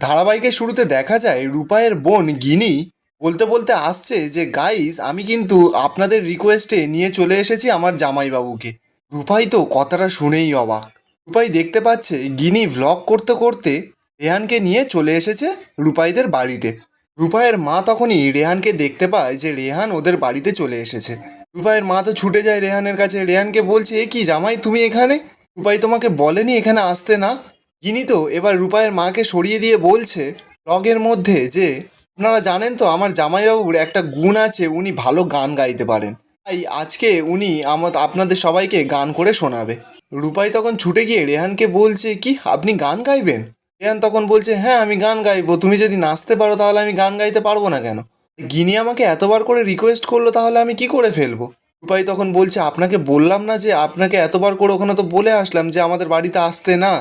ধারাবাহিকের শুরুতে দেখা যায় রূপায়ের বোন গিনি বলতে বলতে আসছে যে গাইস আমি কিন্তু আপনাদের রিকোয়েস্টে নিয়ে চলে এসেছি আমার জামাইবাবুকে। রূপাই তো কথাটা শুনেই অবাক। রূপাই দেখতে পাচ্ছে গিনি ভ্লগ করতে করতে রেহানকে নিয়ে চলে এসেছে রূপাইদের বাড়িতে। রূপাইয়ের মা তখনই রেহানকে দেখতে পায় যে রেহান ওদের বাড়িতে চলে এসেছে। রূপাইয়ের মা তো ছুটে যায় রেহানের কাছে, রেহানকে বলছে এ কি জামাই তুমি এখানে? রূপাই তোমাকে বলেনি এখানে আসতে না? গিনি তো এবার রূপায়ের মাকে সরিয়ে দিয়ে বলছে ব্লগের মধ্যে যে আপনারা জানেন তো আমার জামাইবাবুর একটা গুণ আছে, উনি ভালো গান গাইতে পারেন, তাই আজকে উনি আপনাদের সবাইকে গান করে শোনাবে। রূপাই তখন ছুটে গিয়ে রেহানকে বলছে কি আপনি গান গাইবেন? রেহান তখন বলছে হ্যাঁ আমি গান গাইবো, তুমি যদি নাচতে পারো তাহলে আমি গান গাইতে পারবো না কেন? গিনি আমাকে এতবার করে রিকোয়েস্ট করলো, তাহলে আমি কি করে ফেলবো? রূপাই তখন বলছে আপনাকে বললাম না যে আপনাকে এতবার করে ওখানে তো বলে আসলাম যে আমাদের বাড়িতে আসতে না।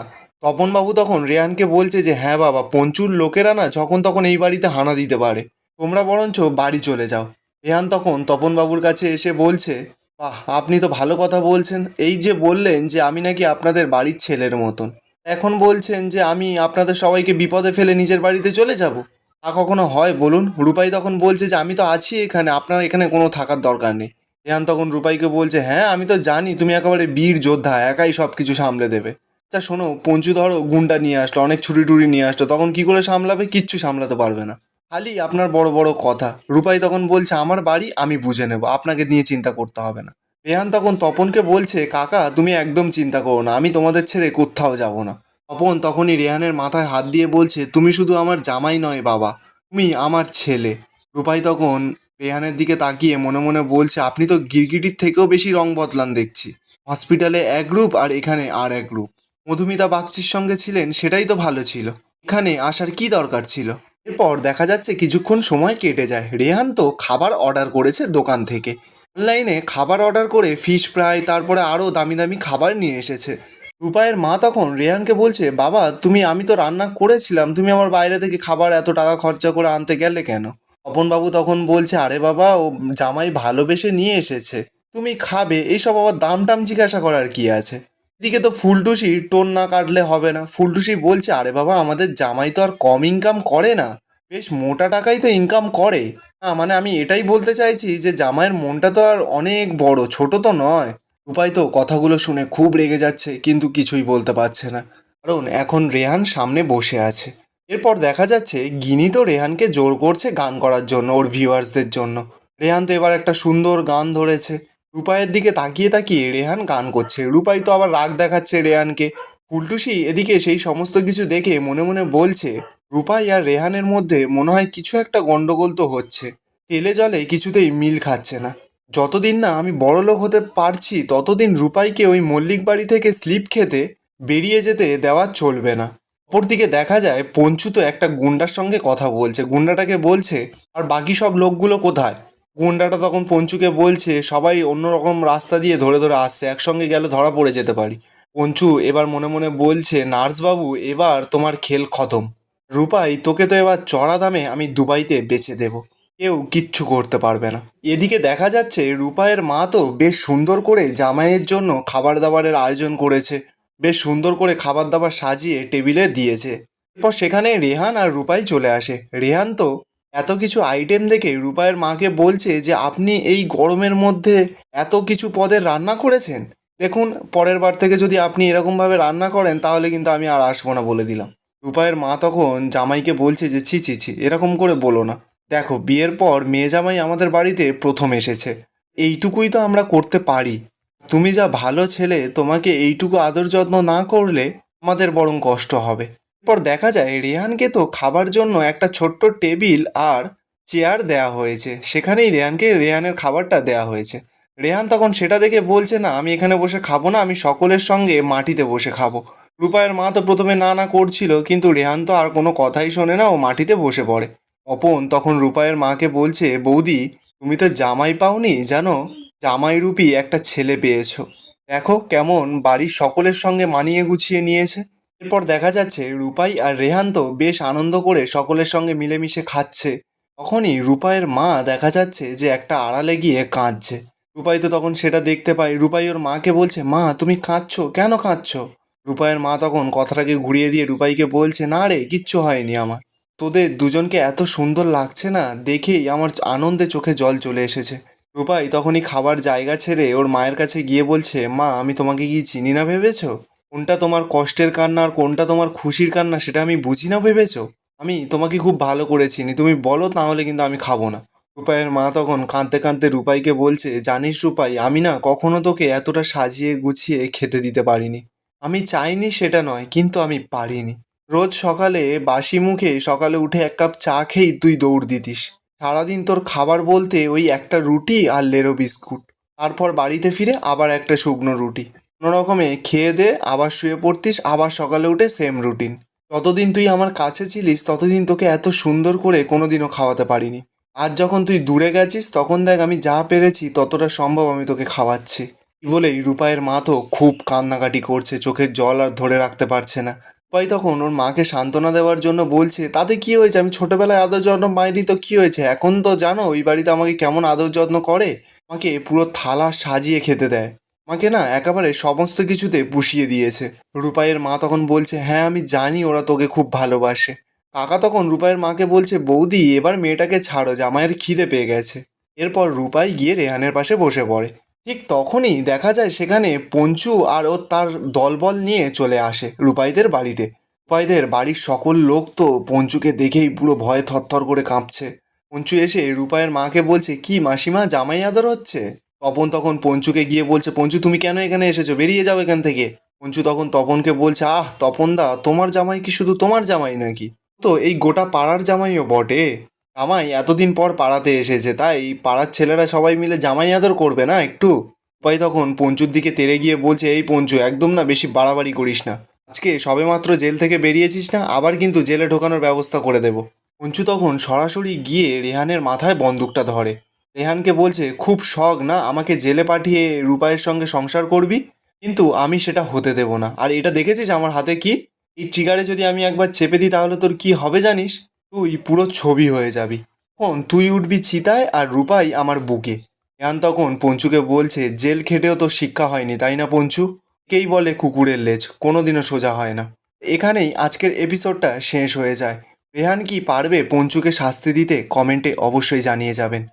তপনবাবু তখন রেহানকে বলছে যে হ্যাঁ বাবা, পঞ্চুর লোকেরা না যখন তখন এই বাড়িতে হানা দিতে পারে, তোমরা বরঞ্চ বাড়ি চলে যাও। রেহান তখন তপনবাবুর কাছে এসে বলছে বাহ আপনি তো ভালো কথা বলছেন, এই যে বললেন যে আমি নাকি আপনাদের বাড়ির ছেলের মতন, এখন বলছেন যে আমি আপনাদের সবাইকে বিপদে ফেলে নিজের বাড়িতে চলে যাব? তা কখনো হয় বলুন? রূপাই তখন বলছে যে আমি তো আছি এখানে, আপনার এখানে কোনো থাকার দরকার নেই। রেহান তখন রূপাইকে বলছে হ্যাঁ আমি তো জানি তুমি একেবারে বীর যোদ্ধা, একাই সব কিছু সামলে দেবে। আচ্ছা শোনো, পঞ্চু ধরো গুন্ডা নিয়ে আসলো, অনেক ছুরি টুরি নিয়ে আসলো, তখন কি করে সামলাবে? কিচ্ছু সামলাতে পারবে না, খালি আপনার বড় বড় কথা। রূপাই তখন বলছে আমার বাড়ি আমি বুঝে নেব, আপনাকে নিয়ে চিন্তা করতে হবে না। রেহান তখন তপনকে বলছে কাকা তুমি একদম চিন্তা করো না, আমি তোমাদের ছেড়ে কোথাও যাব না। তপন তখনই রেহানের মাথায় হাত দিয়ে বলছে তুমি শুধু আমার জামাই নয় বাবা, তুমি আমার ছেলে। রূপাই তখন রেহানের দিকে তাকিয়ে মনে মনে বলছে আপনি তো গিরগিটির থেকেও বেশি রং বদলান দেখছি, হসপিটালে এক গ্রুপ আর এখানে আর এক গ্রুপ। মধুমিতা বাগচির সঙ্গে ছিলেন সেটাই তো ভালো ছিল, এখানে আসার কি দরকার ছিল? এরপর দেখা যাচ্ছে কিছুক্ষণ সময় কেটে যায়, রেহান তো খাবার অর্ডার করেছে দোকান থেকে, অনলাইনে খাবার অর্ডার করে ফিশ ফ্রাই তারপরে আরও দামি দামি খাবার নিয়ে এসেছে। রূপায়ের মা তখন রেহানকে বলছে বাবা তুমি, আমি তো রান্না করেছিলাম, তুমি আমার বাইরে থেকে খাবার এত টাকা খরচা করে আনতে গেলে কেন? অপনবাবু তখন বলছে আরে বাবা ও জামাই ভালোবেসে নিয়ে এসেছে, তুমি খাবে, এইসব আবার দাম টাম জিজ্ঞাসা করার কি আছে? এদিকে তো ফুলটুসি টোন না কাটলে হবে না, ফুলটুসি বলছে আরে বাবা আমাদের জামাই তো আর কম ইনকাম করে না, বেশ মোটা টাকাই তো ইনকাম করে। না মানে আমি এটাই বলতে চাইছি যে জামাইয়ের মনটা তো আর অনেক বড়, ছোট তো নয়। রূপাই তো কথাগুলো শুনে খুব রেগে যাচ্ছে কিন্তু কিছুই বলতে পারছে না, কারণ এখন রেহান সামনে বসে আছে। এরপর দেখা যাচ্ছে গিনি তো রেহানকে জোর করছে গান করার জন্য ওর ভিউয়ার্সদের জন্য। রেহান তো এবার একটা সুন্দর গান ধরেছে, রূপাইয়ের দিকে তাকিয়ে তাকিয়ে রেহান গান করছে, রূপাই তো আবার রাগ দেখাচ্ছে রেহানকে। ফুলটুসি এদিকে সেই সমস্ত কিছু দেখে মনে মনে বলছে রূপাই আর রেহানের মধ্যে মনে হয় কিছু একটা গন্ডগোল তো হচ্ছে, তেলে জলে কিছুতেই মিল খাচ্ছে না। যতদিন না আমি বড়লোক হতে পারছি ততদিন রূপাইকে ওই মল্লিক বাড়ি থেকে স্লিপ খেতে বেরিয়ে যেতে দেওয়া চলবে না। অপরদিকে দেখা যায় পঞ্চু তো একটা গুন্ডার সঙ্গে কথা বলছে, গুন্ডাটাকে বলছে আর বাকি সব লোকগুলো কোথায়? গুন্ডাটা তখন পঞ্চুকে বলছে সবাই অন্যরকম রাস্তা দিয়ে ধরে ধরে আসছে, একসঙ্গে গেলে ধরা পড়ে যেতে পারি। পঞ্চু এবার মনে মনে বলছে নার্সবাবু এবার তোমার খেল খতম, রূপাই তোকে তো এবার চড়া দামে আমি দুবাইতে বেচে দেব, কেউ কিচ্ছু করতে পারবে না। এদিকে দেখা যাচ্ছে রূপায়ের মা তো বেশ সুন্দর করে জামাইয়ের জন্য খাবার দাবারের আয়োজন করেছে, বেশ সুন্দর করে খাবার দাবার সাজিয়ে টেবিলে দিয়েছে। এরপর সেখানে রেহান আর রূপাই চলে আসে। রেহান তো এত কিছু আইটেম দেখে রূপায়ের মাকে বলছে যে আপনি এই গরমের মধ্যে এত কিছু পদের রান্না করেছেন, দেখুন পরের বার থেকে যদি আপনি এরকমভাবে রান্না করেন তাহলে কিন্তু আমি আর আসবো না বলে দিলাম। রূপায়ের মা তখন জামাইকে বলছে যে ছি ছি ছি এরকম করে বলো না, দেখো বিয়ের পর মেয়ে জামাই আমাদের বাড়িতে প্রথম এসেছে, এইটুকুই তো আমরা করতে পারি, তুমি যা ভালো ছেলে তোমাকে এইটুকু আদর যত্ন না করলে আমাদের বরং কষ্ট হবে। এরপর দেখা যায় রেহানকে তো খাবার জন্য একটা ছোট্ট টেবিল আর চেয়ার দেয়া হয়েছে, সেখানেই রেহানের খাবারটা দেয়া হয়েছে। রেহান তখন সেটা দেখে বলছে না আমি এখানে বসে খাবো না, আমি সকলের সঙ্গে মাটিতে বসে খাবো। রূপায়ের মা তো প্রথমে না না করছিল কিন্তু রেহান তো আর কোনো কথাই শোনে না, ও মাটিতে বসে পড়ে। অপন তখন রূপায়ের মাকে বলছে বৌদি তুমি তো জামাই পাওনি জানো, জামাইরূপী একটা ছেলে পেয়েছো, দেখো কেমন বাড়ির সকলের সঙ্গে মানিয়ে গুছিয়ে নিয়েছে। এরপর দেখা যাচ্ছে রূপাই আর রেহান তো বেশ আনন্দ করে সকলের সঙ্গে মিলেমিশে খাচ্ছে, তখনই রূপাইয়ের মা দেখা যাচ্ছে যে একটা আড়ালে গিয়ে কাঁদছে। রূপাই তো তখন সেটা দেখতে পায়, রূপাই ওর মাকে বলছে মা তুমি কাঁদছো কেন কাঁদছো? রূপাইয়ের মা তখন কথাটাকে ঘুরিয়ে দিয়ে রূপাইকে বলছে, না রে, কিচ্ছু হয়নি আমার। তোদের দুজনকে এত সুন্দর লাগছে না, দেখেই আমার আনন্দে চোখে জল চলে এসেছে। রূপাই তখনই খাবার জায়গা ছেড়ে ওর মায়ের কাছে গিয়ে বলছে, মা, আমি তোমাকে কি চিনি না ভেবেছো? কোনটা তোমার কষ্টের কান্না আর কোনটা তোমার খুশির কান্না সেটা আমি বুঝি না ভেবেছো? আমি তোমাকে খুব ভালো করে চিনি, তুমি বলো, তাহলে কিন্তু আমি খাবো না। রূপাইয়ের মা তখন কাঁদতে কাঁদতে রূপাইকে বলছে, জানিস রূপাই, আমি না কখনো তোকে এতটা সাজিয়ে গুছিয়ে খেতে দিতে পারিনি। আমি চাইনি সেটা নয়, কিন্তু আমি পারিনি। রোজ সকালে বাসি মুখে সকালে উঠে এক কাপ চা খেয়েই তুই দৌড় দিতিস। সারাদিন তোর খাবার বলতে ওই একটা রুটি আর লেরো বিস্কুট। তারপর বাড়িতে ফিরে আবার একটা শুকনো রুটি। কোনো রকমে খেয়ে দে আবার শুয়ে পড়তিস, আবার সকালে উঠে সেম রুটিন। যতদিন তুই আমার কাছে ছিলিস ততদিন তোকে এত সুন্দর করে কোনোদিনও খাওয়াতে পারিনি। আজ যখন তুই দূরে গেছিস তখন দেখ আমি যা পেরেছি ততটা সম্ভব আমি তোকে খাওয়াচ্ছি। এই বলেই রূপাইয়ের মা তো খুব কান্নাকাটি করছে, চোখের জল আর ধরে রাখতে পারছে না। রূপাই তখন ওর মাকে সান্ত্বনা দেওয়ার জন্য বলছে, তাতে কি হয়েছে, আমি ছোটবেলায় আদর যত্ন পাইনি তো কি হয়েছে, এখন তো জানো ওই বাড়িতে আমাকে কেমন আদর যত্ন করে। আমাকে পুরো থালা সাজিয়ে খেতে দেয়, আমাকে না একেবারে সমস্ত কিছুতে পুষিয়ে দিয়েছে। রূপাইয়ের মা তখন বলছে, হ্যাঁ আমি জানি ওরা তোকে খুব ভালোবাসে। কাকা তখন রূপাইয়ের মাকে বলছে, বৌদি এবার মেয়েটাকে ছাড়ো, জামাইয়ের খিদে পেয়ে গেছে। এরপর রূপাই গিয়ে রেহানের পাশে বসে পড়ে। ঠিক তখনই দেখা যায় সেখানে পঞ্চু আর ও তার দলবল নিয়ে চলে আসে রূপাইদের বাড়িতে। রূপাইদের বাড়ির সকল লোক তো পঞ্চুকে দেখেই পুরো ভয়ে থরথর করে কাঁপছে। পঞ্চু এসে রূপাইয়ের মাকে বলছে, কি মাসিমা, জামাই আদর হচ্ছে? তপন তখন পঞ্চুকে গিয়ে বলছে, পঞ্চু তুমি কেন এখানে এসেছো, বেরিয়ে যাও এখান থেকে। পঞ্চু তখন তপনকে বলছে, আহ তপনদা, তোমার জামাই কি শুধু তোমার জামাই নাকি? তো এই গোটা পাড়ার জামাইও বটে। জামাই এতদিন পর পাড়াতে এসেছে, তাই পাড়ার ছেলেরা সবাই মিলে জামাই আদর করবে না একটু? উপায় তখন পঞ্চুর দিকে তেড়ে গিয়ে বলছে, এই পঞ্চু, একদম না বেশি বাড়াবাড়ি করিস না। আজকে সবেমাত্র জেল থেকে বেরিয়েছিস না, আবার কিন্তু জেলে ঢোকানোর ব্যবস্থা করে দেব। পঞ্চু তখন সরাসরি গিয়ে রেহানের মাথায় বন্দুকটা ধরে। রেহানকে বলছে, খুব শখ না আমাকে জেলে পাঠিয়ে রূপাইয়ের সঙ্গে সংসার করবি, কিন্তু আমি সেটা হতে দেব না। আর এটা দেখেছিস আমার হাতে কি? এই ট্রিগারে যদি আমি একবার চেপে দিই তাহলে তোর কি হবে জানিস? তুই পুরো ছবি হয়ে যাবি। তখন তুই উঠবি চিতায় আর রূপাই আমার বুকে। রেহান তখন পঞ্চুকে বলছে, জেল খেটেও তো শিক্ষা হয়নি, তাই না পঞ্চু? কেই বলে কুকুরের লেজ কোনোদিনও সোজা হয় না। এখানেই আজকের এপিসোডটা শেষ হয়ে যায়। রেহান কি পারবে পঞ্চুকে শাস্তি দিতে? কমেন্টে অবশ্যই জানিয়ে যাবেন।